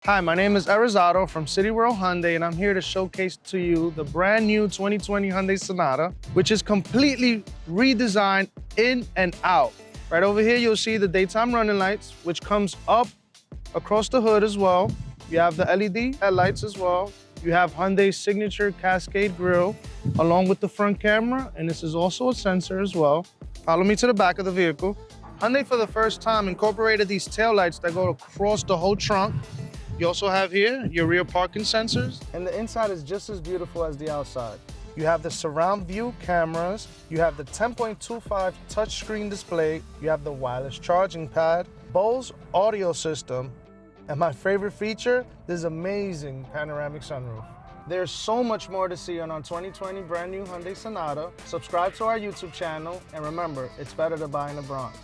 Hi, my name is Arizato from City World Hyundai, and I'm here to showcase to you the brand new 2020 Hyundai Sonata, which is completely redesigned in and out. Right over here, you'll see the daytime running lights, which comes up across the hood as well. You have the LED headlights as well. You have Hyundai's signature Cascade grille, along with the front camera, and this is also a sensor as well. Follow me to the back of the vehicle. Hyundai, for the first time, incorporated these taillights that go across the whole trunk. You also have here your rear parking sensors, and the inside is just as beautiful as the outside. You have the surround view cameras, you have the 10.25 touchscreen display, you have the wireless charging pad, Bose audio system, and my favorite feature, this amazing panoramic sunroof. There's so much more to see on our 2020 brand new Hyundai Sonata. Subscribe to our YouTube channel, and remember, it's better to buy in the Bronx.